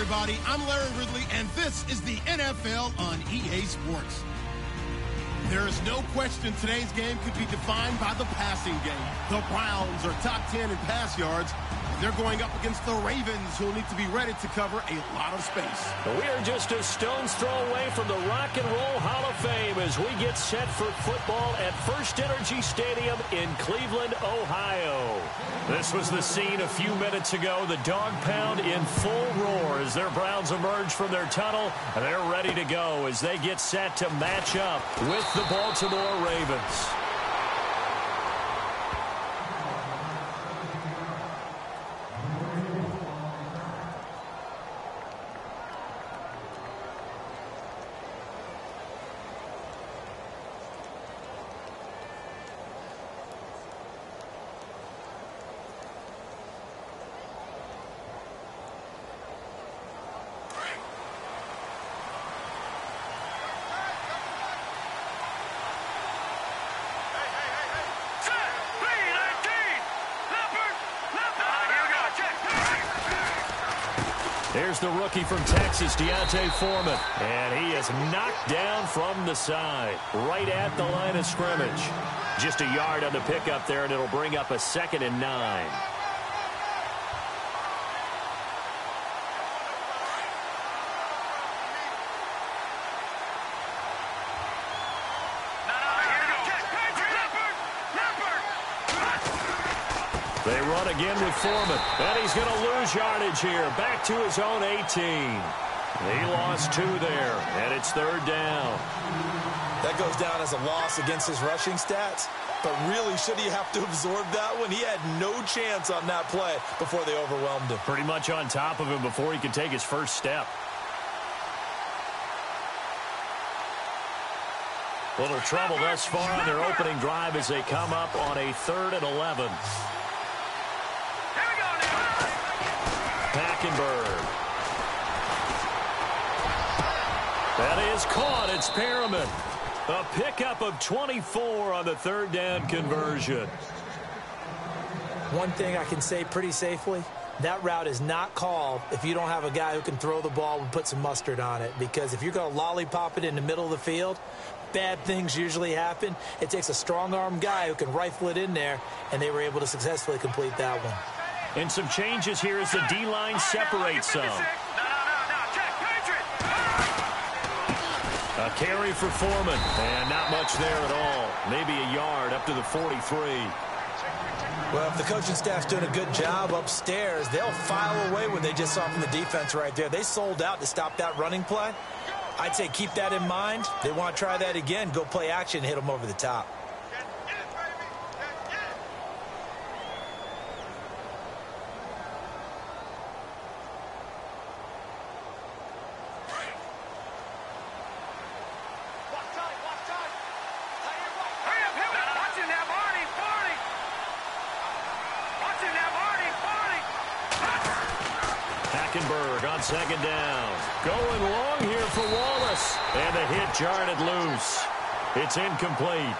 everybody. I'm Larry Ridley, and this is the NFL on EA Sports. There is no question today's game could be defined by the passing game. The Browns are top 10 in pass yards. They're going up against the Ravens, who will need to be ready to cover a lot of space. We are just a stone's throw away from the Rock and Roll Hall of Fame as we get set for football at First Energy Stadium in Cleveland, Ohio. This was the scene a few minutes ago. The dog pound in full roar as their Browns emerge from their tunnel. And they're ready to go as they get set to match up with the Baltimore Ravens. Here's the rookie from Texas, Deontay Foreman. And he is knocked down from the side, right at the line of scrimmage. Just a yard on the pickup there, and it'll bring up a 2nd and 9. They run again with Foreman, and he's going to lose yardage here. Back to his own 18. He lost 2 there, and it's 3rd down. That goes down as a loss against his rushing stats, but really, should he have to absorb that one? He had no chance on that play before they overwhelmed him. Pretty much on top of him before he could take his first step. Little trouble thus far on their opening drive as they come up on a 3rd and 11. Hackenberg. That is caught. It's Perriman. A pickup of 24 on the 3rd down conversion. One thing I can say pretty safely, that route is not called if you don't have a guy who can throw the ball and put some mustard on it. Because if you're going to lollipop it in the middle of the field, bad things usually happen. It takes a strong-arm guy who can rifle it in there, and they were able to successfully complete that one. And some changes here as the D-line separates some. A carry for Foreman, and not much there at all. Maybe a yard up to the 43. Well, if the coaching staff's doing a good job upstairs, they'll file away what they just saw from the defense right there. They sold out to stop that running play. I'd say keep that in mind. They want to try that again, go play action, hit them over the top. On 2nd down. Going long here for Wallace. And the hit jarred it loose. It's incomplete.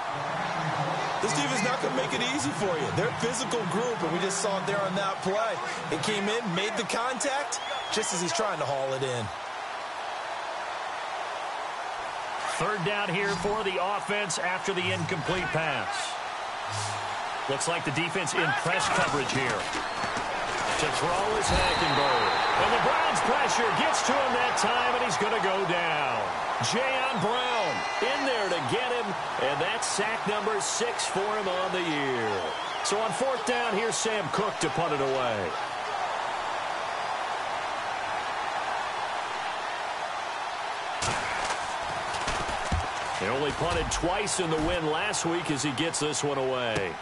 This defense not going to make it easy for you. They're a physical group, and we just saw it there on that play. It came in, made the contact, just as he's trying to haul it in. 3rd down here for the offense after the incomplete pass. Looks like the defense in press coverage here. To throw is Hackenberg. And the Browns pressure gets to him that time, and he's going to go down. Jayon Brown in there to get him, and that's sack number 6 for him on the year. So on 4th down, here's Sam Cook to punt it away. They only punted twice in the win last week as he gets this one away.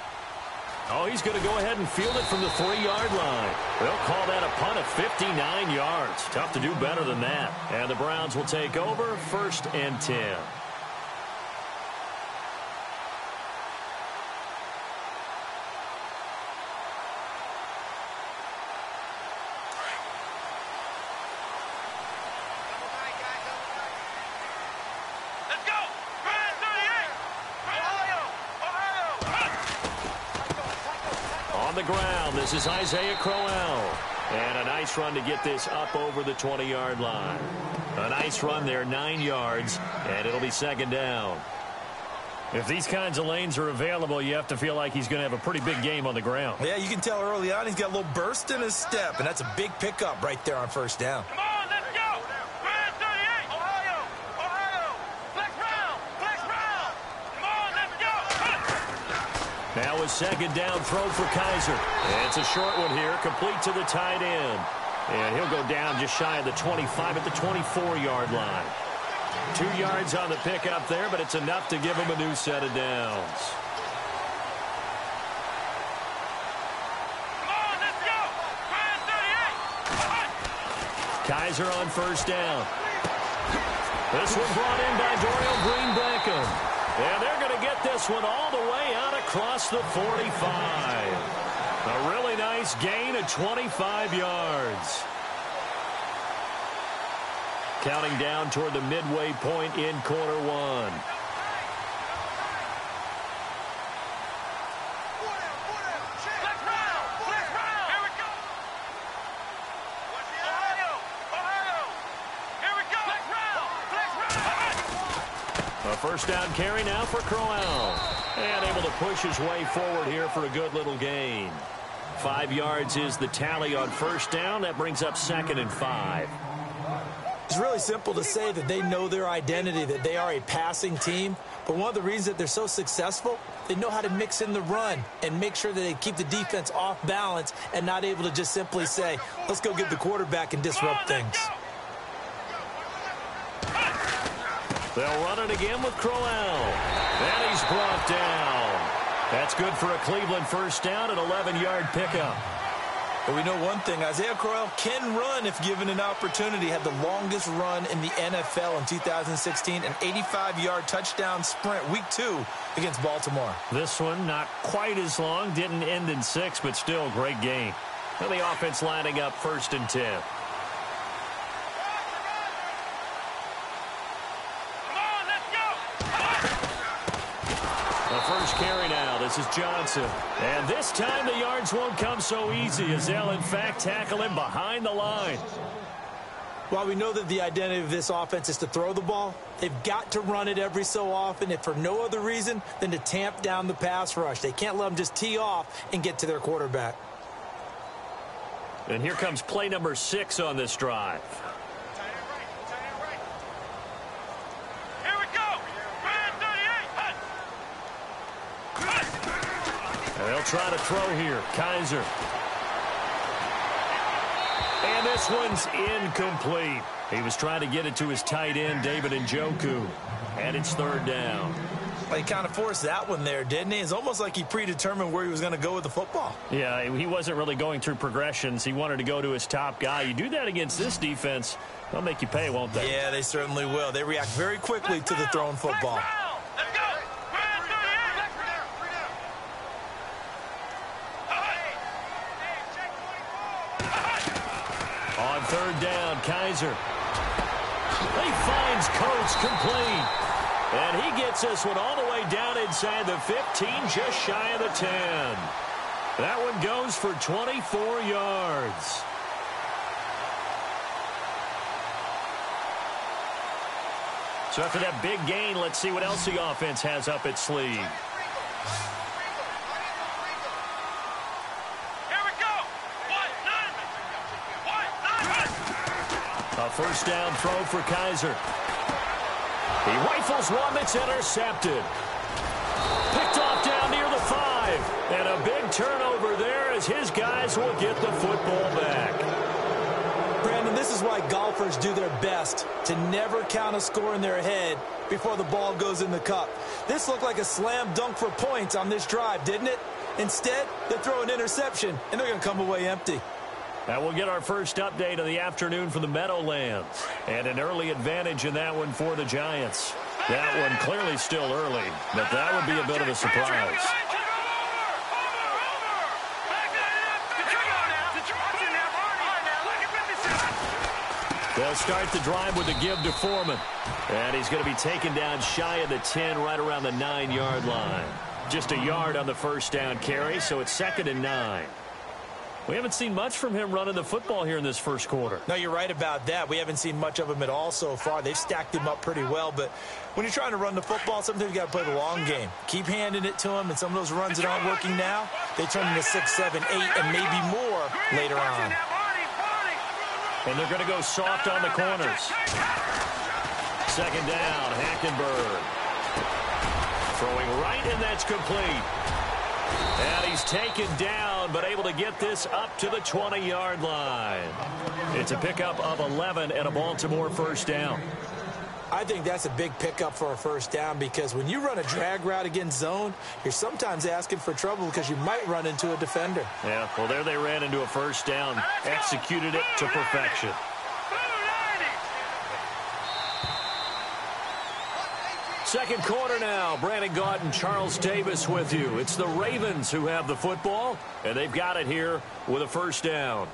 Oh, he's going to go ahead and field it from the 3-yard line. They'll call that a punt of 59 yards. Tough to do better than that. And the Browns will take over 1st and 10. The ground. This is Isaiah Crowell. And a nice run to get this up over the 20-yard line. A nice run there, 9 yards, and it'll be second down. If these kinds of lanes are available, you have to feel like he's going to have a pretty big game on the ground. Yeah, you can tell early on he's got a little burst in his step, and that's a big pickup right there on first down. Come on, let's go! Brand 38! Ohio! Ohio! Flex round! Flex round! Come on, let's go! Now a second down throw for Kaiser. It's a short one here, complete to the tight end. And he'll go down just shy of the 25 at the 24-yard line. 2 yards on the pickup there, but it's enough to give him a new set of downs. Come on, let's go! Brand 38! Kaiser on first down. This one brought in by Dorial Green-Beckham. And they're going to get this one all the way out across the 45. A really nice gain of 25 yards. Counting down toward the midway point in quarter one. Flex round! Flex round! Here we go! Ohio! Ohio! Here we go! Flex round! Flex round! A first down carry now for Crowell. And able to push his way forward here for a good little gain. 5 yards is the tally on first down. That brings up 2nd and 5. It's really simple to say that they know their identity, that they are a passing team. But one of the reasons that they're so successful, they know how to mix in the run and make sure that they keep the defense off balance and not able to just simply say, let's go get the quarterback and disrupt things. They'll run it again with Crowell. And he's brought down. That's good for a Cleveland first down, an 11-yard pickup. But we know one thing, Isaiah Crowell can run if given an opportunity. Had the longest run in the NFL in 2016, an 85-yard touchdown sprint, week 2 against Baltimore. This one not quite as long, didn't end in 6, but still great gain. And the offense lining up 1st and 10. Come on, let's go! The first carry now. This is Johnson. And this time the yards won't come so easy as they'll, in fact, tackle him behind the line. While we know that the identity of this offense is to throw the ball, they've got to run it every so often, if for no other reason than to tamp down the pass rush. They can't let them just tee off and get to their quarterback. And here comes play number 6 on this drive. Here we go! Brand 38! And they'll try to throw here. Kaiser. And this one's incomplete. He was trying to get it to his tight end, David Njoku. And it's 3rd down. Well, he kind of forced that one there, didn't he? It's almost like he predetermined where he was going to go with the football. Yeah, he wasn't really going through progressions. He wanted to go to his top guy. You do that against this defense, they'll make you pay, won't they? Yeah, they certainly will. They react very quickly to the thrown football. Let's go! Brand 38! On 3rd down, Kaiser. He finds Coates complete. And he gets this one all the way down inside the 15, just shy of the 10. That one goes for 24 yards. So after that big gain, let's see what else the offense has up its sleeve. Here we go! A first down throw for Kaiser. He rifles one that's intercepted. Picked off down near the 5. And a big turnover there as his guys will get the football back. Brandon, this is why golfers do their best to never count a score in their head before the ball goes in the cup. This looked like a slam dunk for points on this drive, didn't it? Instead, they throw an interception, and they're going to come away empty. Now we'll get our first update of the afternoon from the Meadowlands. And an early advantage in that one for the Giants. That one clearly still early, but that would be a bit of a surprise. They'll start the drive with a give to Foreman. And he's going to be taken down shy of the 10, right around the 9-yard line. Just a yard on the first down carry, so it's 2nd and 9. We haven't seen much from him running the football here in this first quarter. No, you're right about that. We haven't seen much of him at all so far. They've stacked him up pretty well, but when you're trying to run the football, sometimes you got to play the long game. Keep handing it to him, and some of those runs that aren't working now, they turn into 6, 7, 8, and maybe more later on. And they're going to go soft on the corners. Second down, Hackenberg. Throwing right, and that's complete. And he's taken down, but able to get this up to the 20-yard line. It's a pickup of 11 and a Baltimore first down. I think that's a big pickup for a first down because when you run a drag route against zone, you're sometimes asking for trouble because you might run into a defender. Yeah, well, there they ran into a first down, executed it to perfection. Second quarter now. Brandon Gaunt and Charles Davis with you. It's the Ravens who have the football, and they've got it here with a first down.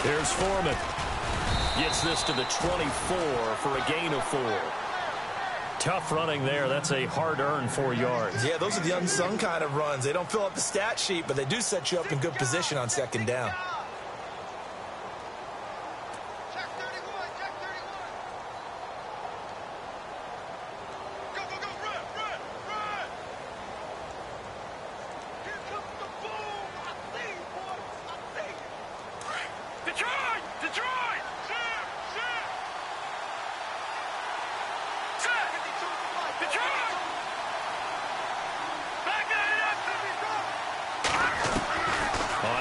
Here's Foreman. Gets this to the 24 for a gain of 4. Tough running there. That's a hard-earned 4 yards. Yeah, those are the unsung kind of runs. They don't fill up the stat sheet, but they do set you up in good position on second down.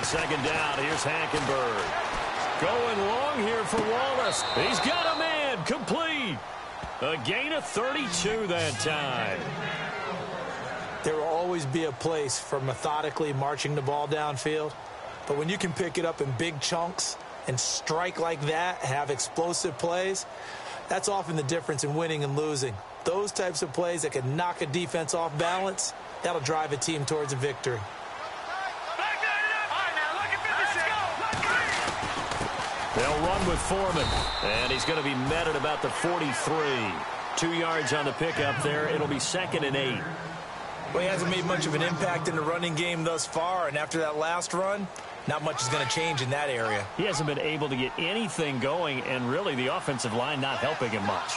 Second down, here's Hackenberg. Going long here for Wallace. He's got a man, complete. A gain of 32 that time. There will always be a place for methodically marching the ball downfield, but when you can pick it up in big chunks and strike like that, have explosive plays, that's often the difference in winning and losing. Those types of plays that can knock a defense off balance, that'll drive a team towards a victory. They'll run with Foreman, and he's going to be met at about the 43. 2 yards on the pickup there. It'll be 2nd and 8. Well, he hasn't made much of an impact in the running game thus far, and after that last run, not much is going to change in that area. He hasn't been able to get anything going, and really the offensive line not helping him much.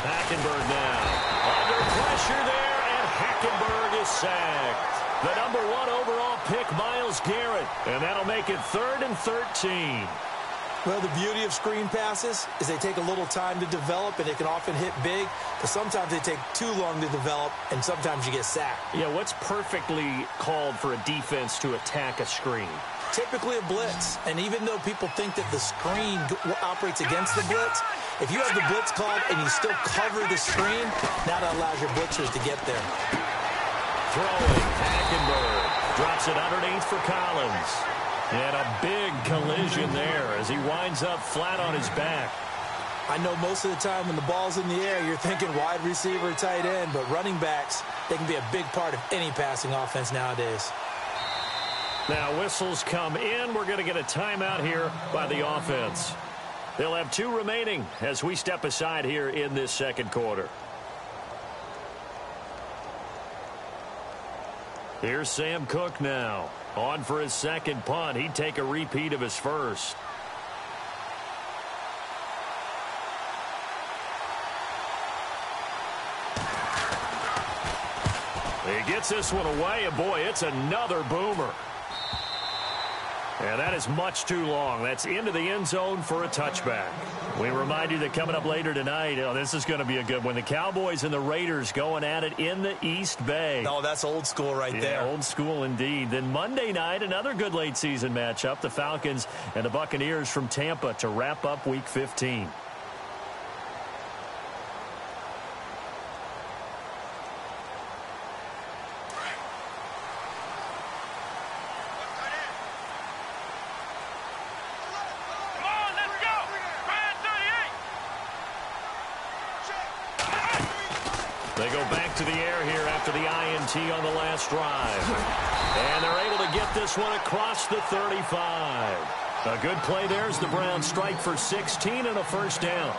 Hackenberg now. Under pressure there, and Hackenberg is sacked. The number 1 overall pick, Myles Garrett. And that'll make it 3rd and 13. Well, the beauty of screen passes is they take a little time to develop, and they can often hit big, but sometimes they take too long to develop, and sometimes you get sacked. Yeah, what's perfectly called for a defense to attack a screen? Typically a blitz, and even though people think that the screen operates against the blitz, if you have the blitz called and you still cover the screen, now that allows your blitzers to get there. Throwing, Hackenberg drops it underneath for Collins. And a big collision there as he winds up flat on his back. I know most of the time when the ball's in the air, you're thinking wide receiver, tight end, but running backs, they can be a big part of any passing offense nowadays. Now whistles come in. We're going to get a timeout here by the offense. They'll have 2 remaining as we step aside here in this second quarter. Here's Sam Cook now. On for his second punt. He'd take a repeat of his first. He gets this one away, and boy, it's another boomer. And that is much too long. That's into the end zone for a touchback. We remind you that coming up later tonight, this is going to be a good one. The Cowboys and the Raiders going at it in the East Bay. Oh, that's old school right there. Old school indeed. Then Monday night, another good late season matchup. The Falcons and the Buccaneers from Tampa to wrap up Week 15. back to the air here after the INT on the last drive. And they're able to get this one across the 35. A good play there as the Browns strike for 16 and a first down.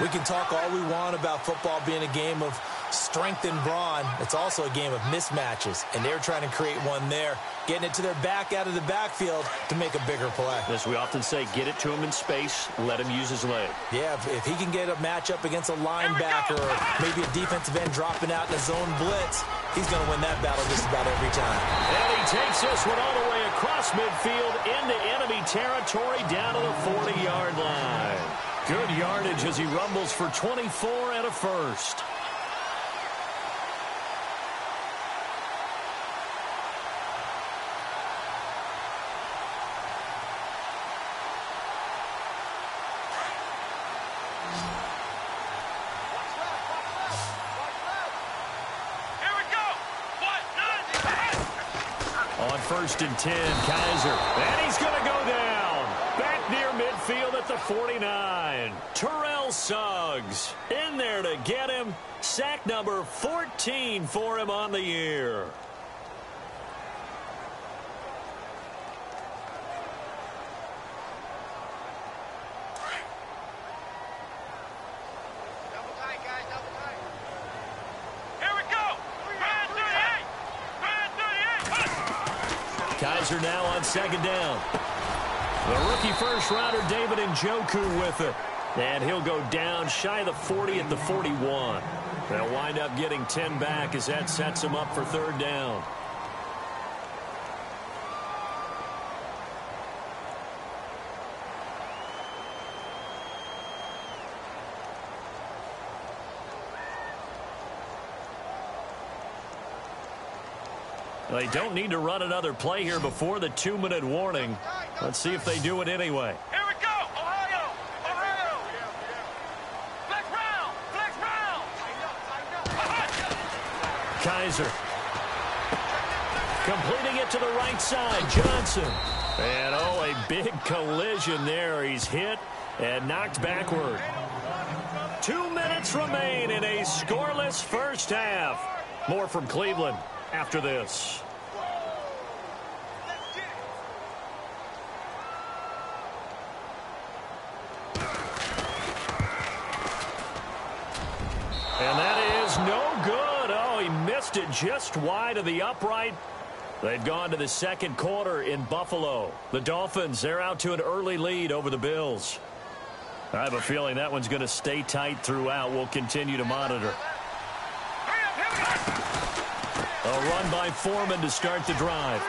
We can talk all we want about football being a game of strength and brawn. It's also a game of mismatches, and they're trying to create one there, getting it to their back out of the backfield to make a bigger play. As we often say, get it to him in space, let him use his leg. Yeah, if he can get a matchup against a linebacker or maybe a defensive end dropping out in a zone blitz, he's going to win that battle just about every time. And he takes this one all the way across midfield into enemy territory down to the 40-yard line. Good yardage as he rumbles for 24 and a first. On 1st and 10, Kaiser. And he's going to go down. Back near midfield at the 49. Terrell Suggs in there to get him. Sack number 14 for him on the year. Kaiser now on 2nd down. The rookie first-rounder David Njoku with it. And he'll go down shy of the 40 at the 41. They'll wind up getting 10 back as that sets him up for 3rd down. They don't need to run another play here before the 2-minute warning. Let's see if they do it anyway. Here we go, Ohio! Ohio! Flex round! Flex round! Kaiser. Completing it to the right side, Johnson. And oh, a big collision there. He's hit and knocked backward. 2 minutes remain in a scoreless first half. More from Cleveland after this. And that is no good. Oh, he missed it just wide of the upright. They've gone to the 2nd quarter in Buffalo. The Dolphins, they're out to an early lead over the Bills. I have a feeling that one's going to stay tight throughout. We'll continue to monitor. A run by Foreman to start the drive.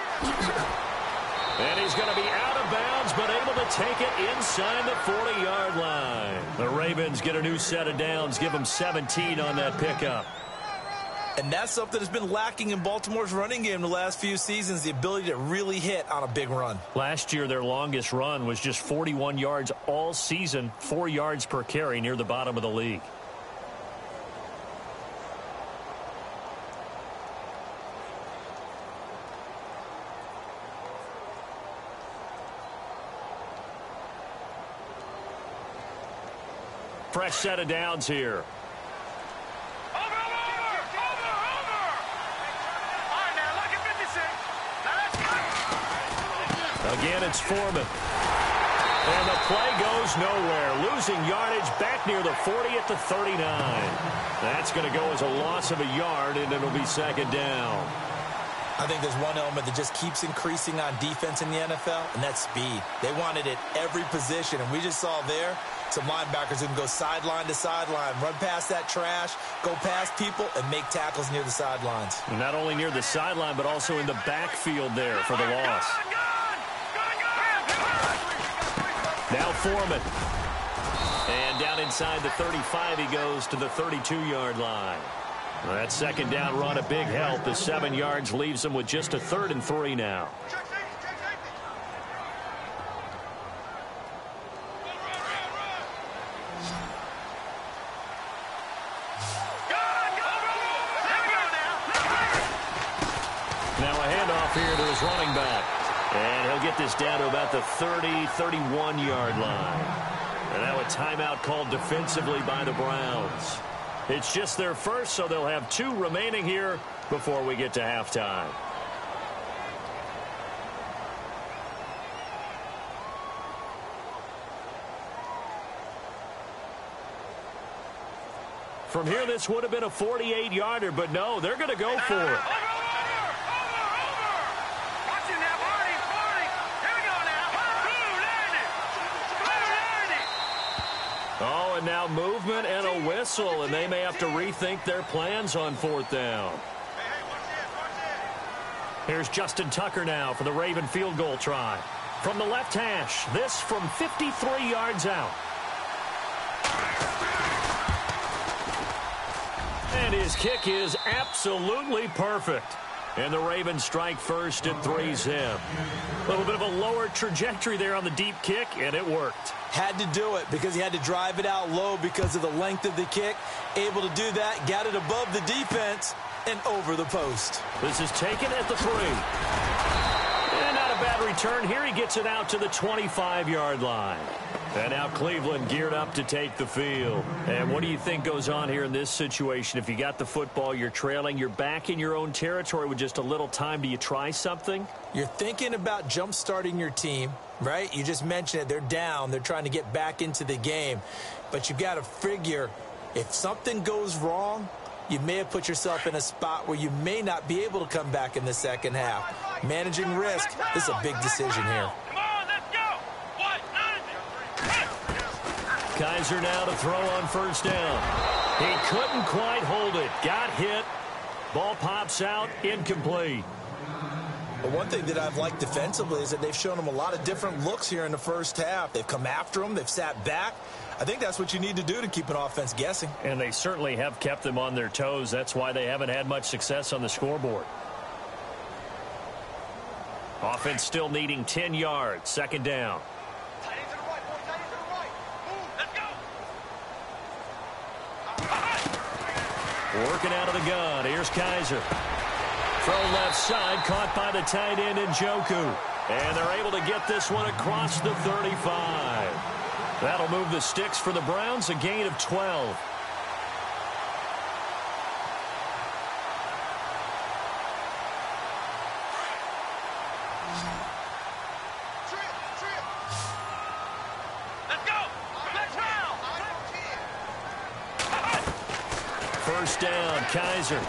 And he's going to be out of bounds, but able to take it inside the 40-yard line. The Ravens get a new set of downs, give them 17 on that pickup. And that's something that's been lacking in Baltimore's running game the last few seasons, the ability to really hit on a big run. Last year, their longest run was just 41 yards all season, 4 yards per carry near the bottom of the league. Fresh set of downs here. Again, it's Foreman. And the play goes nowhere. Losing yardage back near the 40 at the 39. That's going to go as a loss of a yard, and it'll be 2nd down. I think there's one element that just keeps increasing on defense in the NFL, and that's speed. They want it at every position, and we just saw there some linebackers who can go sideline to sideline, run past that trash, go past people, and make tackles near the sidelines. And not only near the sideline, but also in the backfield there for the loss. Now Foreman. And down inside the 35, he goes to the 32-yard line. That 2nd down run, a big help. The 7 yards leaves him with just a 3rd and 3 now. Now a handoff here to his running back. And he'll get this down to about the 30, 31-yard line. And now a timeout called defensively by the Browns. It's just their first, so they'll have 2 remaining here before we get to halftime. From here, this would have been a 48-yarder, but no, they're going to go for it. Oh, and now movement and a whistle, and they may have to rethink their plans on 4th down. Here's Justin Tucker now for the Raven field goal try. From the left hash, this from 53 yards out. And his kick is absolutely perfect. And the Ravens strike first and 3's him. A little bit of a lower trajectory there on the deep kick, and it worked. Had to do it because he had to drive it out low because of the length of the kick. Able to do that, got it above the defense and over the post. This is taken at the 3. And not a bad return here. He gets it out to the 25-yard line. And now Cleveland geared up to take the field. And what do you think goes on here in this situation? If you got the football, you're trailing, you're back in your own territory with just a little time. Do you try something? You're thinking about jump-starting your team, right? You just mentioned it. They're down. They're trying to get back into the game. But you've got to figure if something goes wrong, you may have put yourself in a spot where you may not be able to come back in the second half. Managing risk, this is a big decision here. Kaiser now to throw on 1st down. He couldn't quite hold it. Got hit. Ball pops out. Incomplete. But one thing that I've liked defensively is that they've shown him a lot of different looks here in the first half. They've come after him. They've sat back. I think that's what you need to do to keep an offense guessing. And they certainly have kept them on their toes. That's why they haven't had much success on the scoreboard. Offense still needing 10 yards. 2nd down. Working out of the gun. Here's Kaiser. Throw left side. Caught by the tight end Njoku. And they're able to get this one across the 35. That'll move the sticks for the Browns. A gain of 12. First down, Kaiser.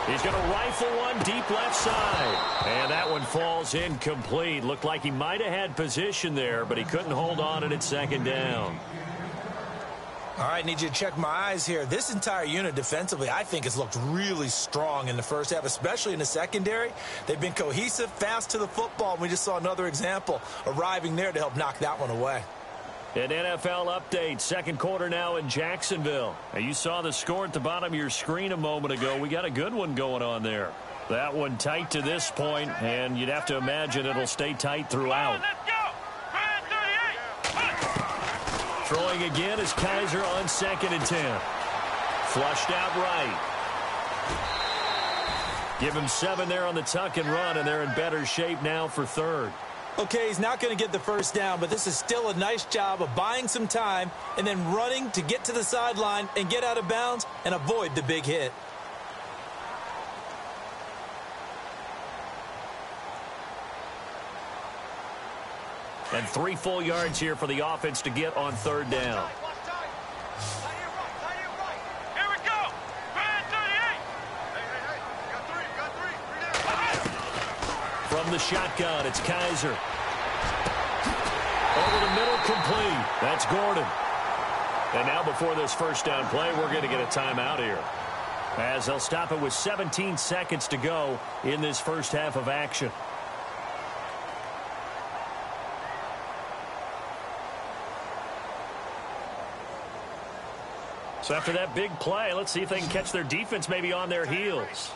He's going to rifle one deep left side. And that one falls incomplete. Looked like he might have had position there, but he couldn't hold on it at 2nd down. All right, need you to check my eyes here. This entire unit defensively, I think, has looked really strong in the first half, especially in the secondary. They've been cohesive, fast to the football, and we just saw another example arriving there to help knock that one away. An NFL update, 2nd quarter now in Jacksonville. Now, you saw the score at the bottom of your screen a moment ago. We got a good one going on there. That one tight to this point, and you'd have to imagine it'll stay tight throughout. Throwing again is Kaiser on 2nd and 10. Flushed out right. Give him 7 there on the tuck and run, and they're in better shape now for 3rd. Okay, he's not going to get the first down, but this is still a nice job of buying some time and then running to get to the sideline and get out of bounds and avoid the big hit. And 3 full yards here for the offense to get on 3rd down. From the shotgun, it's Kaiser. Over the middle, complete. That's Gordon. And now before this first down play, we're going to get a timeout here, as they'll stop it with 17 seconds to go in this first half of action. So after that big play, let's see if they can catch their defense maybe on their heels.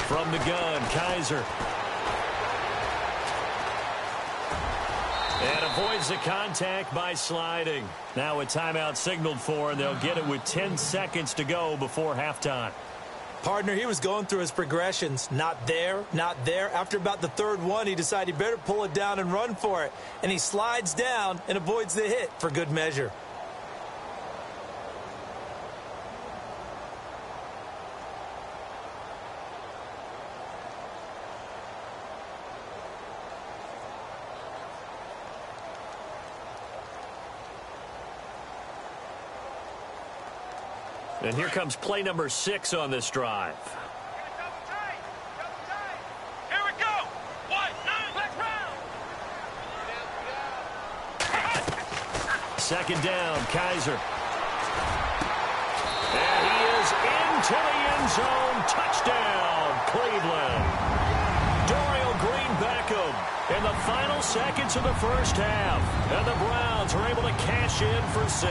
From the gun, Kaiser. And avoids the contact by sliding. Now a timeout signaled for, and they'll get it with 10 seconds to go before halftime. Partner, he was going through his progressions. Not there, not there. After about the third one, he decided he better pull it down and run for it. And he slides down and avoids the hit for good measure. And here comes play number 6 on this drive. Here we go. 1, 9, let's round. Second down, Kaiser. And he is into the end zone. Touchdown, Cleveland. Dorial Green Beckham in the final seconds of the first half. And the Browns are able to cash in for 6.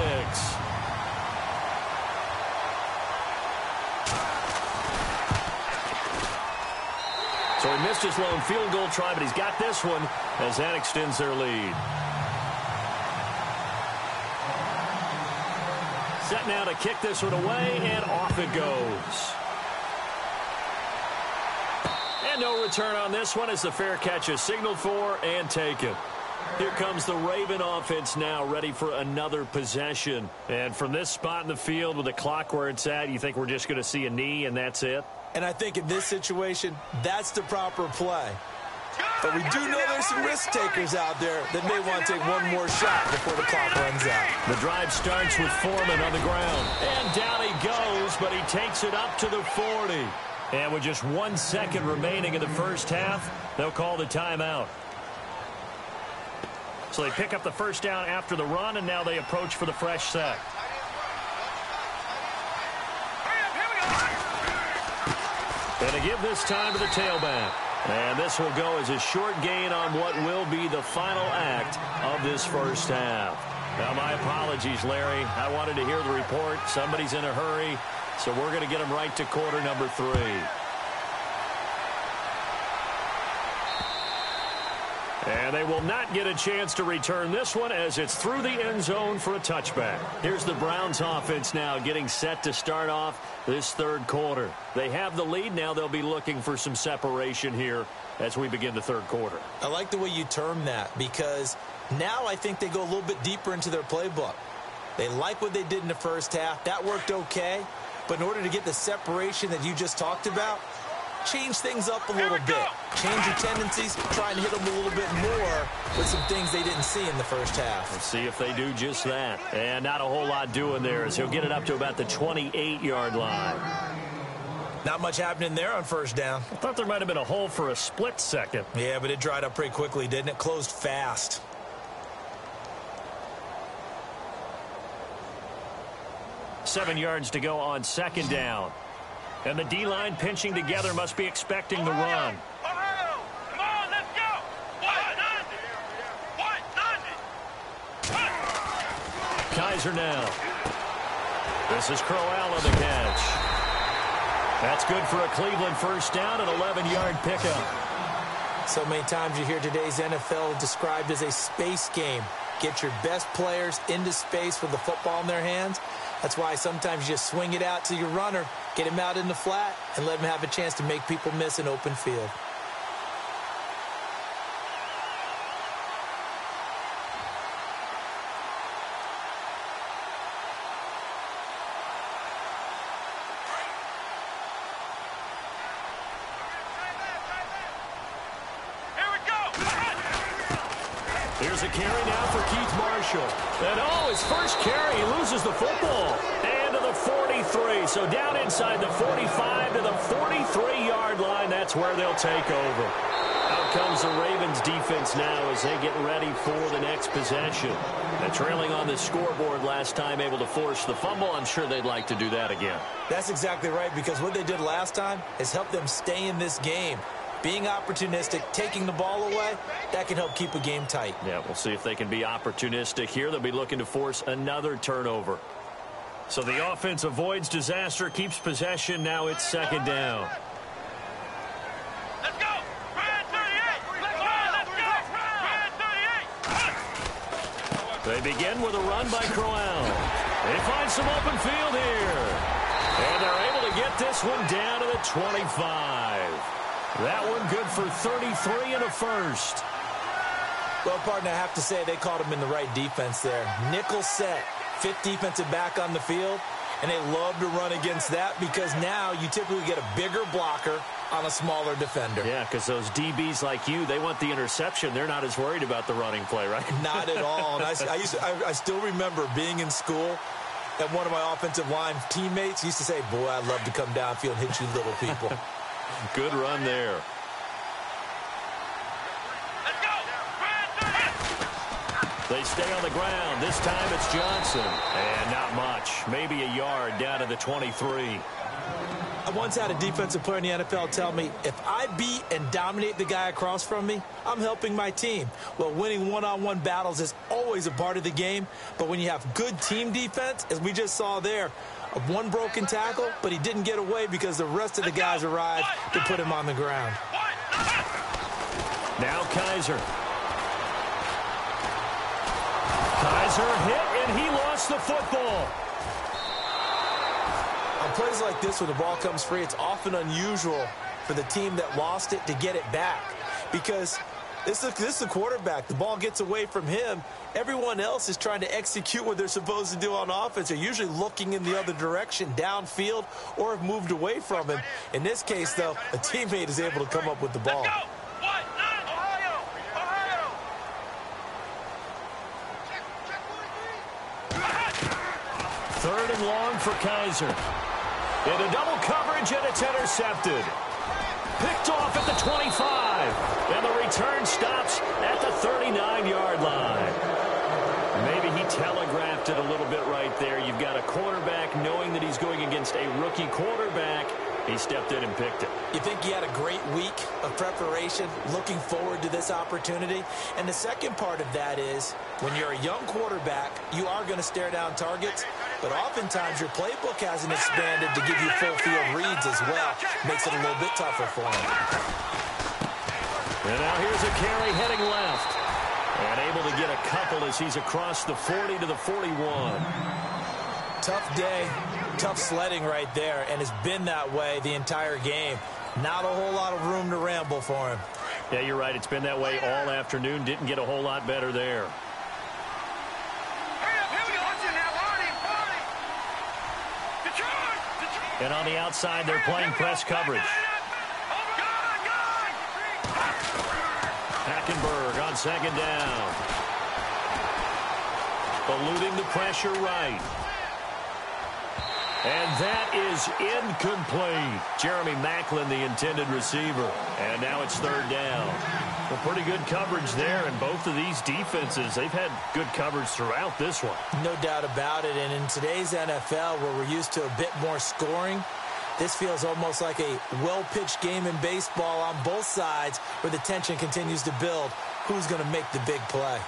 So he missed his lone field goal try, but he's got this one as that extends their lead. Set now to kick this one away, and off it goes. And no return on this one as the fair catch is signaled for and taken. Here comes the Raven offense now, ready for another possession. And from this spot in the field with the clock where it's at, you think we're just going to see a knee and that's it? And I think in this situation, that's the proper play. But we do know there's some risk takers out there that may want to take one more shot before the clock runs out. The drive starts with Foreman on the ground. And down he goes, but he takes it up to the 40. And with just 1 second remaining in the first half, they'll call the timeout. So they pick up the first down after the run, and now they approach for the fresh set. And they give this time to the tailback. And this will go as a short gain on what will be the final act of this first half. Now, my apologies, Larry. I wanted to hear the report. Somebody's in a hurry, so we're going to get them right to quarter number 3. And they will not get a chance to return this one as it's through the end zone for a touchback. Here's the Browns offense now getting set to start off this third quarter. They have the lead. Now they'll be looking for some separation here as we begin the third quarter. I like the way you term that because now I think they go a little bit deeper into their playbook. They like what they did in the first half. That worked okay. But in order to get the separation that you just talked about, change things up a little bit. Change your tendencies, try and hit them a little bit more with some things they didn't see in the first half. Let's see if they do just that. And not a whole lot doing there as he'll get it up to about the 28-yard line. Not much happening there on first down. I thought there might have been a hole for a split second. Yeah, but it dried up pretty quickly, didn't it? Closed fast. Seven yards to go on second down. And the D-line pinching together must be expecting the run. Ohio, come on, let's go. 190. Kaiser now. This is Crowell on the catch. That's good for a Cleveland first down, an 11-yard pickup. So many times you hear today's NFL described as a space game. Get your best players into space with the football in their hands. That's why sometimes you just swing it out to your runner, get him out in the flat, and let him have a chance to make people miss an open field. Here we go. Here's a carry now for Keith Marshall. And his first carry, he loses the football. And to the 43. So down inside the 45 to the 43-yard line. That's where they'll take over. Out comes the Ravens defense now as they get ready for the next possession. And trailing on the scoreboard last time, able to force the fumble. I'm sure they'd like to do that again. That's exactly right, because what they did last time is help them stay in this game. Being opportunistic, taking the ball away, that can help keep a game tight. Yeah, we'll see if they can be opportunistic here. They'll be looking to force another turnover. So the offense avoids disaster, keeps possession. Now it's second down. Let's go. Brand 38. Let's go. Brand 38. They begin with a run by Crowell. They find some open field here. And they're able to get get this one down to the 25. That one good for 33 and a first. Well, partner, I have to say they caught him in the right defense there. Nickel set, fifth defensive back on the field, and they love to run against that because now you typically get a bigger blocker on a smaller defender. Yeah, because those DBs like you, they want the interception. They're not as worried about the running play, right? Not at all. And I still remember being in school, and one of my offensive line teammates used to say, boy, I'd love to come downfield and hit you little people. Good run there. They stay on the ground. This time it's Johnson. And not much. Maybe a yard down to the 23. I once had a defensive player in the NFL tell me, if I beat and dominate the guy across from me, I'm helping my team. Well, winning one-on-one battles is always a part of the game. But when you have good team defense, as we just saw there, one broken tackle, but he didn't get away because the rest of the guys arrived to put him on the ground. Now Kaiser. Kaiser hit, and he lost the football. On plays like this where the ball comes free, it's often unusual for the team that lost it to get it back because this is the quarterback. The ball gets away from him. Everyone else is trying to execute what they're supposed to do on offense. They're usually looking in the other direction, downfield, or have moved away from him. In this case, though, a teammate is able to come up with the ball. Third and long for Kaiser. Into double coverage, and it's intercepted. Picked off at the 25. And the return stops at the 39-yard line. Maybe he telegraphed it a little bit right there. You've got a quarterback knowing that he's going against a rookie quarterback. He stepped in and picked it. You think he had a great week of preparation, looking forward to this opportunity? And the second part of that is, when you're a young quarterback, you are going to stare down targets, but oftentimes your playbook hasn't expanded to give you full field reads as well. Makes it a little bit tougher for him. And now here's a carry heading left. And able to get a couple as he's across the 40 to the 41. Tough day, tough sledding right there, and it's been that way the entire game. Not a whole lot of room to ramble for him. Yeah, you're right. It's been that way all afternoon. Didn't get a whole lot better there. And on the outside, they're playing press coverage. Hackenberg on second down. Eluding the pressure right. And that is incomplete. Jeremy Maclin, the intended receiver. And now it's third down. Well, pretty good coverage there. And both of these defenses, they've had good coverage throughout this one. No doubt about it. And in today's NFL, where we're used to a bit more scoring, this feels almost like a well-pitched game in baseball on both sides where the tension continues to build. Who's going to make the big play?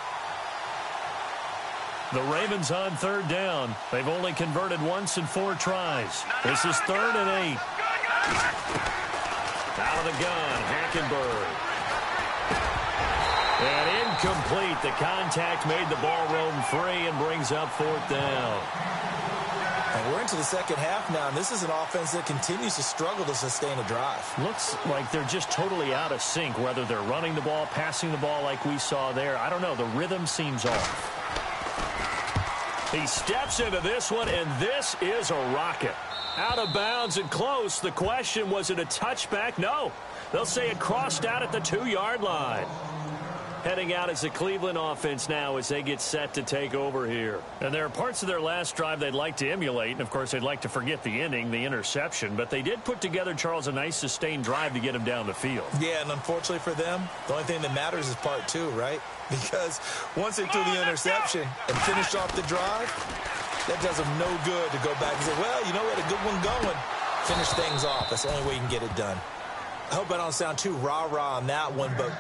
The Ravens on third down. They've only converted once in 4 tries. This is 3rd and 8. Out of the gun, Hackenberg. And incomplete. The contact made the ball roam free and brings up 4th down. And we're into the second half now, and this is an offense that continues to struggle to sustain a drive. Looks like they're just totally out of sync, whether they're running the ball, passing the ball like we saw there. I don't know. The rhythm seems off. He steps into this one, and this is a rocket. Out of bounds and close. The question, was it a touchback? No. They'll say it crossed out at the 2-yard line. Heading out as the Cleveland offense now as they get set to take over here. And there are parts of their last drive they'd like to emulate. And, of course, they'd like to forget the inning, the interception. But they did put together, Charles, a nice sustained drive to get him down the field. Yeah, and unfortunately for them, the only thing that matters is part 2, right? Because once they threw the interception and finished off the drive, that does them no good to go back and say, well, you know what, a good one going. Finish things off. That's the only way you can get it done. I hope I don't sound too rah-rah on that one, but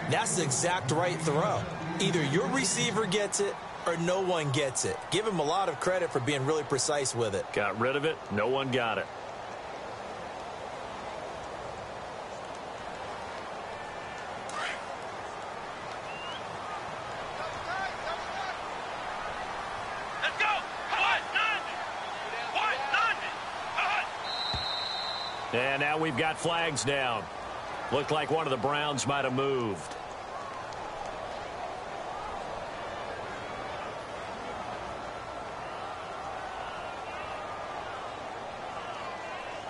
that's the exact right throw. Either your receiver gets it or no one gets it. Give him a lot of credit for being really precise with it. Got rid of it. No one got it. And now we've got flags down. Looked like one of the Browns might have moved.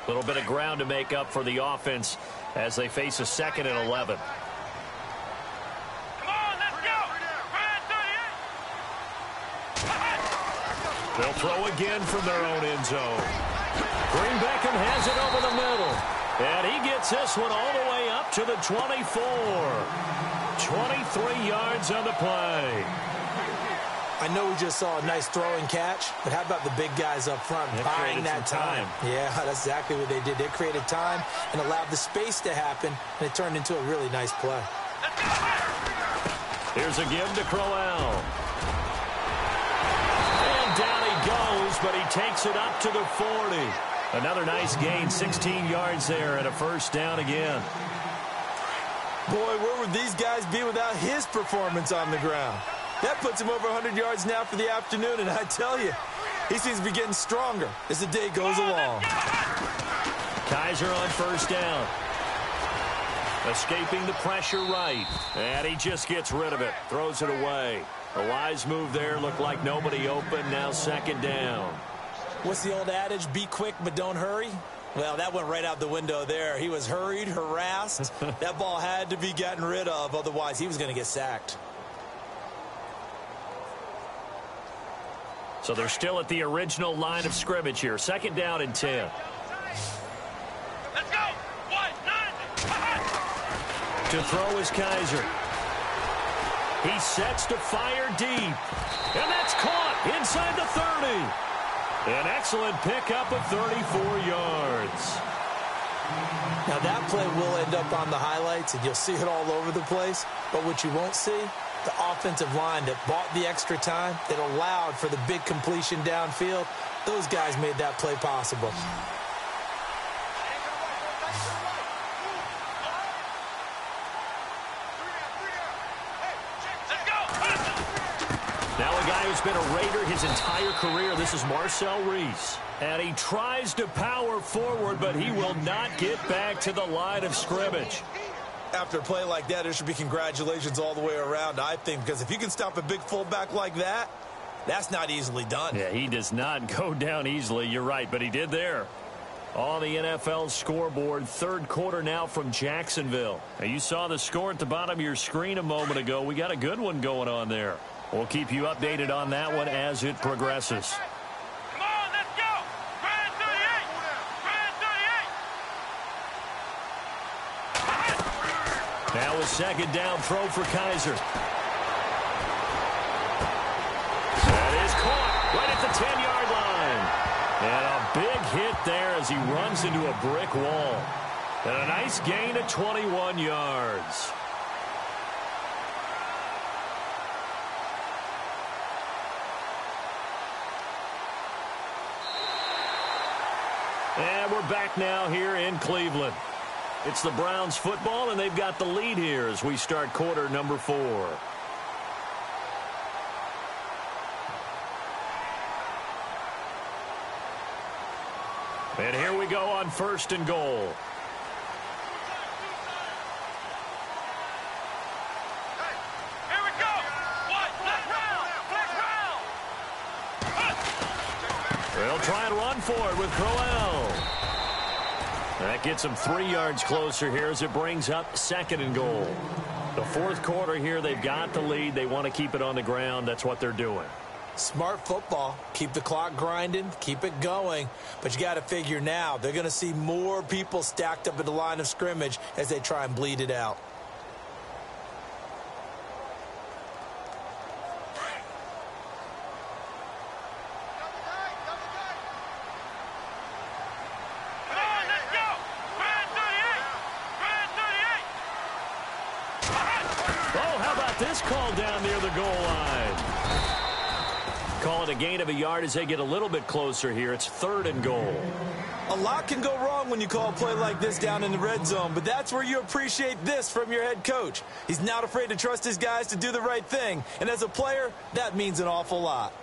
A little bit of ground to make up for the offense as they face a 2nd and 11. Come on, let's go. They'll throw again from their own end zone. Green Beckham has it over the middle. And he gets this one all the way up to the 24. 23 yards on the play. I know we just saw a nice throw and catch, but how about the big guys up front buying that time? Yeah, that's exactly what they did. They created time and allowed the space to happen, and it turned into a really nice play. Here's a give to Crowell. And down he goes, but he takes it up to the 40. Another nice gain, 16 yards there, and a first down again. Boy, where would these guys be without his performance on the ground? That puts him over 100 yards now for the afternoon, and I tell you, he seems to be getting stronger as the day goes along. Kaiser on first down. Escaping the pressure right, and he just gets rid of it, throws it away. A wise move there, looked like nobody open, now 2nd down. What's the old adage, be quick but don't hurry? Well, that went right out the window there. He was hurried, harassed. That ball had to be gotten rid of, otherwise he was going to get sacked. So they're still at the original line of scrimmage here. 2nd down and 10. Let's go. 1-9. To throw is Kaiser. He sets to fire deep. And that's caught inside the 30. An excellent pickup of 34 yards. Now that play will end up on the highlights, and you'll see it all over the place. But what you won't see, the offensive line that bought the extra time, that allowed for the big completion downfield, those guys made that play possible. Now a guy who's been a Raider his entire career. This is Marcel Reese. And he tries to power forward, but he will not get back to the line of scrimmage. After a play like that, there should be congratulations all the way around, I think, because if you can stop a big fullback like that, that's not easily done. Yeah, he does not go down easily. You're right, but he did there. On the NFL scoreboard, 3rd quarter now from Jacksonville. Now, you saw the score at the bottom of your screen a moment ago. We got a good one going on there. We'll keep you updated on that one as it progresses. Come on, let's go. Grand 38. Grand 38. Now a 2nd down throw for Kaiser. That is caught right at the 10-yard line. And a big hit there as he runs into a brick wall. And a nice gain of 21 yards. And we're back now here in Cleveland. It's the Browns football, and they've got the lead here as we start quarter number 4. And here we go on 1st and goal. Here we go. Flex round. They'll try and run for it with Crowell. That gets him 3 yards closer here as it brings up 2nd and goal. The 4th quarter here, they've got the lead. They want to keep it on the ground. That's what they're doing. Smart football. Keep the clock grinding. Keep it going. But you got to figure now, they're going to see more people stacked up at the line of scrimmage as they try and bleed it out. Come on, let's go. Grand 38. Oh, how about this call down near the goal line? Call it a gain of a yard as they get a little bit closer here. It's 3rd and goal. A lot can go wrong when you call a play like this down in the red zone, but that's where you appreciate this from your head coach. He's not afraid to trust his guys to do the right thing, and as a player, that means an awful lot.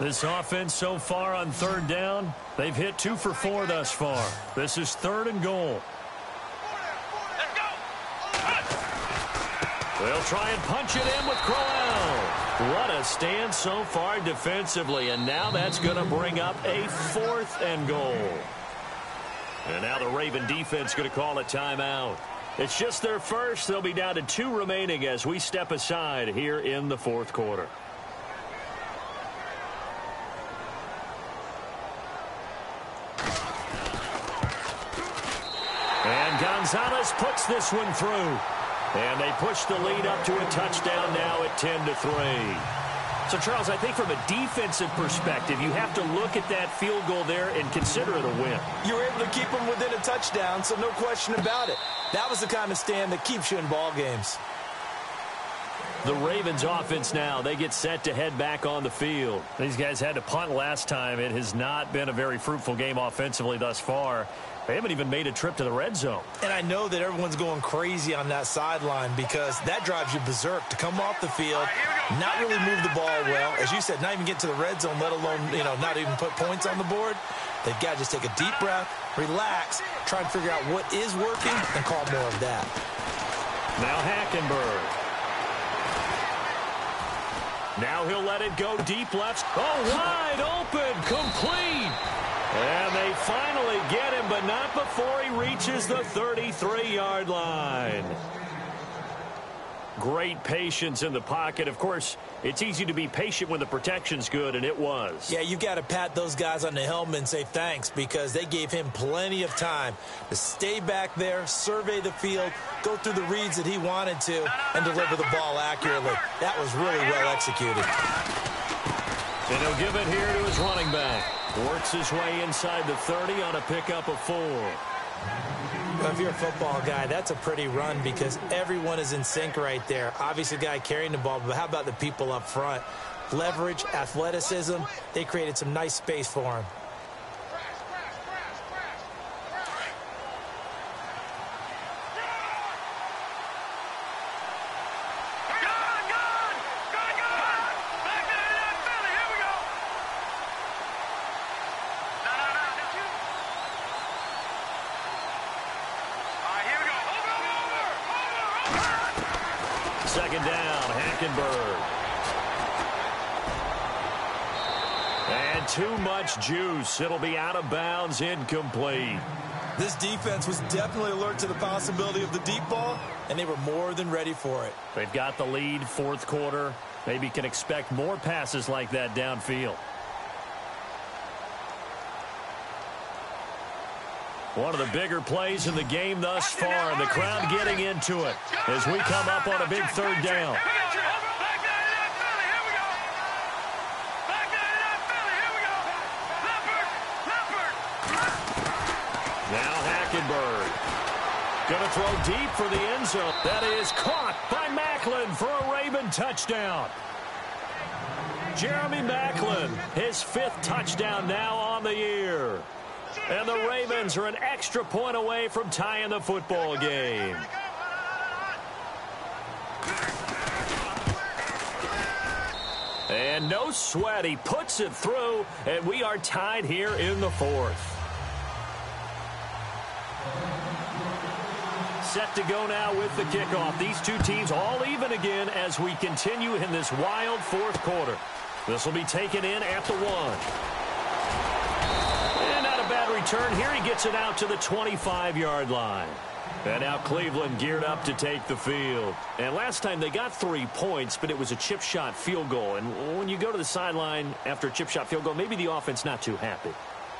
This offense so far on third down, they've hit 2 for 4 thus far. This is 3rd and goal. Let's go. They'll try and punch it in with Crowell. What a stand so far defensively, and now that's going to bring up a 4th and goal. And now the Raven defense going to call a timeout. It's just their first. They'll be down to 2 remaining as we step aside here in the 4th quarter. And Gonzalez puts this one through. And they push the lead up to a touchdown now at 10-3. So, Charles, I think from a defensive perspective, you have to look at that field goal there and consider it a win. You were able to keep them within a touchdown, so no question about it. That was the kind of stand that keeps you in ball games. The Ravens offense now, they get set to head back on the field. These guys had to punt last time. It has not been a very fruitful game offensively thus far. They haven't even made a trip to the red zone. And I know that everyone's going crazy on that sideline because that drives you berserk to come off the field, not really move the ball well. As you said, not even get to the red zone, let alone, not even put points on the board. They've got to just take a deep breath, relax, try and figure out what is working, and call more of that. Now Hackenberg. Now he'll let it go deep left. Oh, wide open, complete. And they finally get him, but not before he reaches the 33-yard line. Great patience in the pocket. Of course, it's easy to be patient when the protection's good, and it was. Yeah, you've got to pat those guys on the helmet and say thanks because they gave him plenty of time to stay back there, survey the field, go through the reads that he wanted to, and deliver the ball accurately. That was really well executed. And he'll give it here to his running back. Works his way inside the 30 on a pickup of 4. Well, if you're a football guy, that's a pretty run because everyone is in sync right there. Obviously, the guy carrying the ball, but how about the people up front? Leverage, athleticism, they created some nice space for him. Second down, Hackenberg. And too much juice. It'll be out of bounds, incomplete. This defense was definitely alert to the possibility of the deep ball, and they were more than ready for it. They've got the lead, 4th quarter. Maybe can expect more passes like that downfield. One of the bigger plays in the game thus far, and the crowd getting into it as we come up on a big 3rd down. Now Hackenberg. Going to throw deep for the end zone. That is caught by Macklin for a Raven touchdown. Jeremy Macklin, his 5th touchdown now on the year. And the Ravens are an extra point away from tying the football game. And no sweat. He puts it through, and we are tied here in the 4th. Set to go now with the kickoff. These two teams all even again as we continue in this wild 4th quarter. This will be taken in at the 1. Bad return here. He gets it out to the 25-yard line. And now Cleveland geared up to take the field. And last time they got 3 points, but it was a chip shot field goal. And when you go to the sideline after a chip shot field goal, maybe the offense not too happy.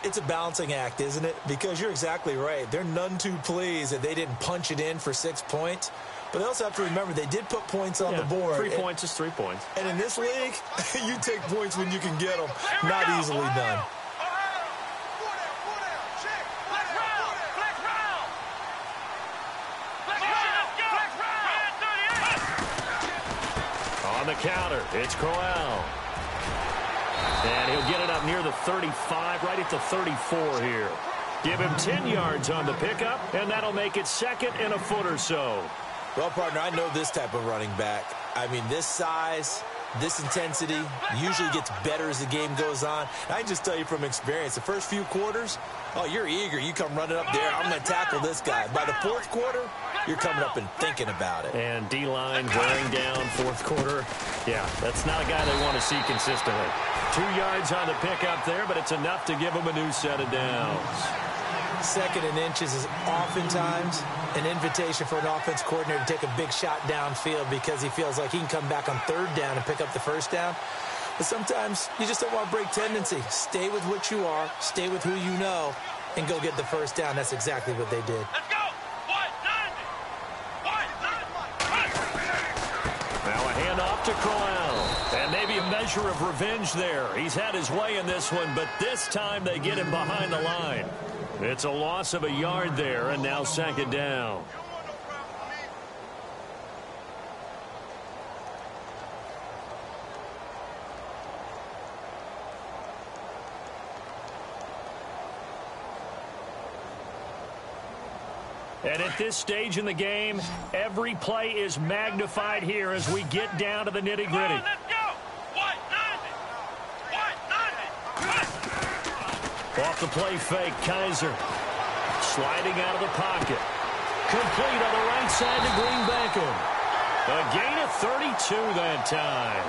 It's a balancing act, isn't it? Because you're exactly right. They're none too pleased that they didn't punch it in for 6 points. But they also have to remember they did put points on the board. 3 points is 3 points. And in this league, you take points when you can get them. Not easily done. On the counter, it's Crowell. And he'll get it up near the 35, right at the 34 here. Give him 10 yards on the pickup, and that'll make it 2nd and a foot or so. Well, partner, I know this type of running back. I mean, this size, This intensity usually gets better as the game goes on. And I can just tell you from experience, the first few quarters, oh, you're eager. You come running up there. I'm going to tackle this guy. By the fourth quarter, you're coming up and thinking about it. And D-line wearing down fourth quarter. Yeah, that's not a guy they want to see consistently. 2 yards on the pickup there, but it's enough to give him a new set of downs. Second and inches is oftentimes an invitation for an offense coordinator to take a big shot downfield because he feels like he can come back on third down and pick up the first down. But sometimes you just don't want to break tendency. Stay with what you are, stay with who you know, and go get the first down. That's exactly what they did. Let's go! Now a handoff to Crowell. And maybe a measure of revenge there. He's had his way in this one, but this time they get him behind the line. It's a loss of a yard there, and now second down. And at this stage in the game, every play is magnified here as we get down to the nitty-gritty. Let's go! Off the play fake, Kaiser. Sliding out of the pocket. Complete on the right side to Green Beckham. A gain of 32 that time.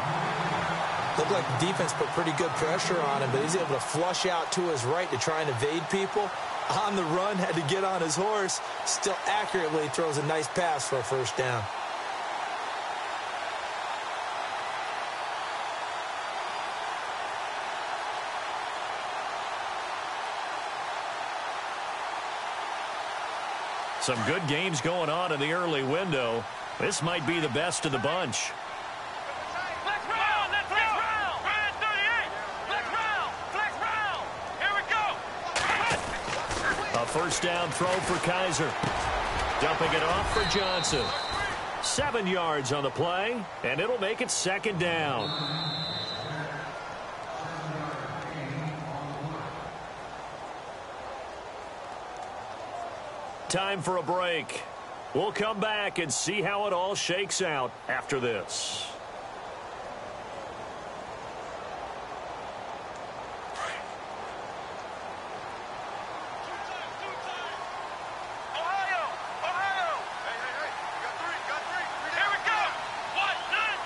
Looked like the defense put pretty good pressure on him, but he's able to flush out to his right to try and evade people. On the run, had to get on his horse. Still accurately throws a nice pass for a first down. Some good games going on in the early window. This might be the best of the bunch. Flex round! Let's go! Ryan 38! Flex round! Flex round! Here we go! A first down throw for Kaiser. Dumping it off for Johnson. 7 yards on the play, and it'll make it second down. Time for a break. We'll come back and see how it all shakes out after this. Ohio! Ohio! Hey, you got three. Here we go! What? None!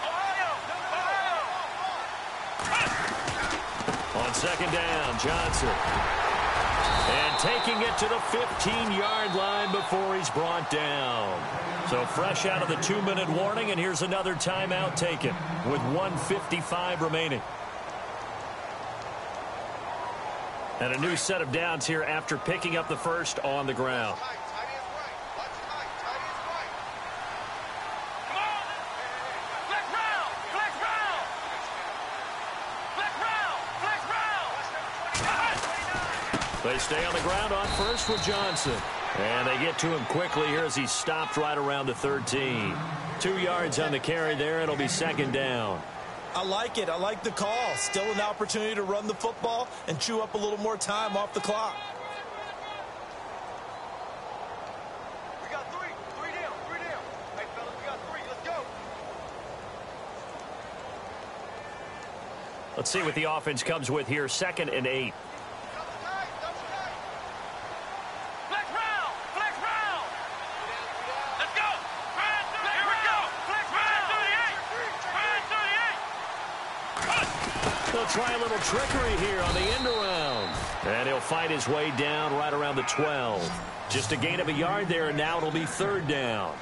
Ohio! On second down, Johnson. And taking it to the 15-yard line before he's brought down. So fresh out of the 2-minute warning, and here's another timeout taken with 1:55 remaining. And a new set of downs here after picking up the first on the ground. Come on! Flex round! Flex round! Flex round! Flex round! They stay on the ground on first with Johnson. And they get to him quickly here as he stopped right around the 13. 2 yards on the carry there. It'll be second down. I like it. I like the call. Still an opportunity to run the football and chew up a little more time off the clock. We got three. Three down. Hey, fellas, we got three. Let's go. Let's see what the offense comes with here. 2nd and 8. Flex round! Flex round! Let's go! Here we go! Flex round! 38! They'll try a little trickery here on the end around. And he'll fight his way down right around the 12. Just a gain of a yard there, and now it'll be third down.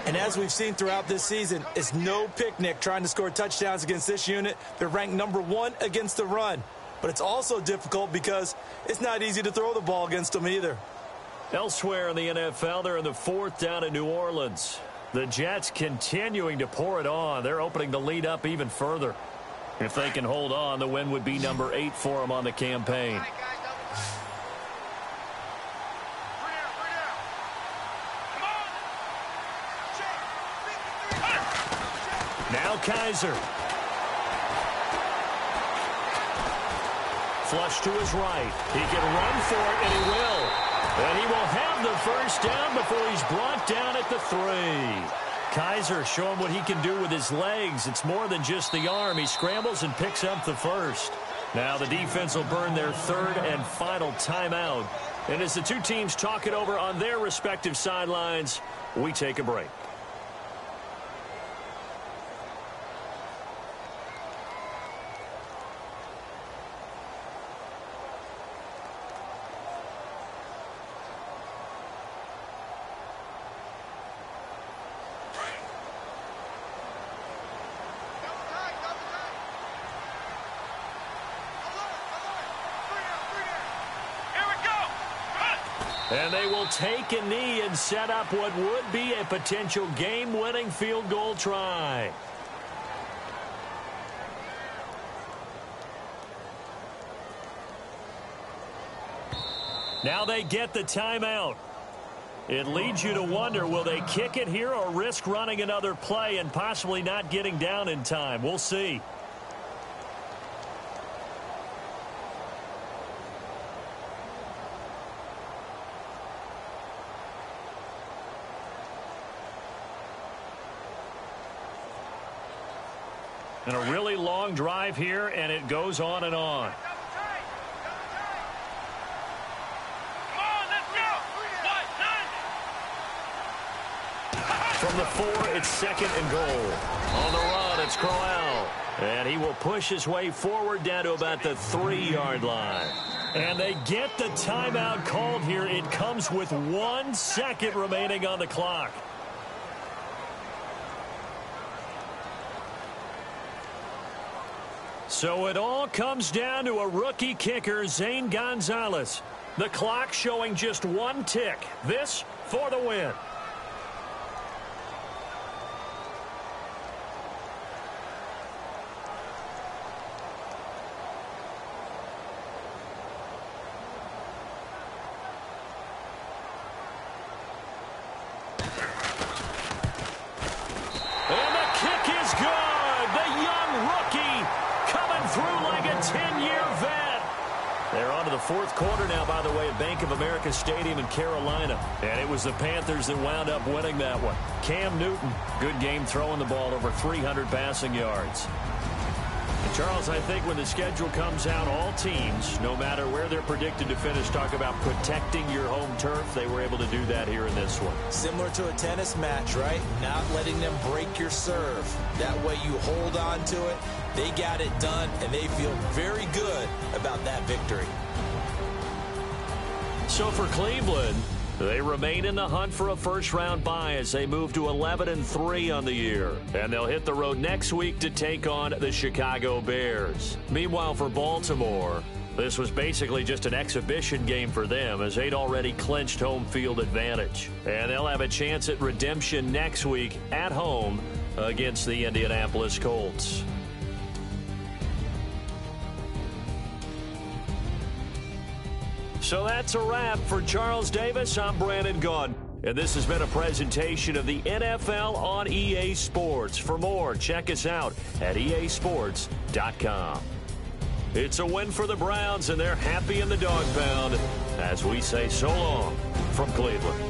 And as we've seen throughout this season, it's no picnic trying to score touchdowns against this unit. They're ranked number 1 against the run. But it's also difficult because it's not easy to throw the ball against them either. Elsewhere in the NFL, they're in the 4th down in New Orleans. The Jets continuing to pour it on. They're opening the lead up even further. If they can hold on, the win would be number 8 for them on the campaign. Now Kaiser. Flush to his right. He can run for it, and he will. And he will have the first down before he's brought down at the 3. Kaiser showing what he can do with his legs. It's more than just the arm. He scrambles and picks up the first. Now the defense will burn their third and final timeout. And as the two teams talk it over on their respective sidelines, we take a break. And they will take a knee and set up what would be a potential game-winning field goal try. Now they get the timeout. It leads you to wonder, will they kick it here or risk running another play and possibly not getting down in time? We'll see. And a really long drive here, and it goes on and on. From the 4, it's second and goal. On the run, it's Crowell. And he will push his way forward down to about the 3-yard line. And they get the timeout called here. It comes with 1 second remaining on the clock. So it all comes down to a rookie kicker, Zane Gonzalez. The clock showing just 1 tick. This for the win. And the kick is good. The young rookie coming through like a 10-year vet. They're on to the 4th quarter now, by the way, at Bank of America Stadium in Carolina. And it was the Panthers that wound up winning that one. Cam Newton, good game throwing the ball, over 300 passing yards. And Charles, I think when the schedule comes out, all teams, no matter where they're predicted to finish, talk about protecting your home turf. They were able to do that here in this one. Similar to a tennis match, right? Not letting them break your serve. That way you hold on to it. They got it done, and they feel very good about that victory. So for Cleveland, they remain in the hunt for a first-round bye as they move to 11-3 on the year. And they'll hit the road next week to take on the Chicago Bears. Meanwhile, for Baltimore, this was basically just an exhibition game for them as they'd already clinched home field advantage. And they'll have a chance at redemption next week at home against the Indianapolis Colts. So that's a wrap. For Charles Davis, I'm Brandon Gaudin. And this has been a presentation of the NFL on EA Sports. For more, check us out at easports.com. It's a win for the Browns, and they're happy in the dog pound as we say so long from Cleveland.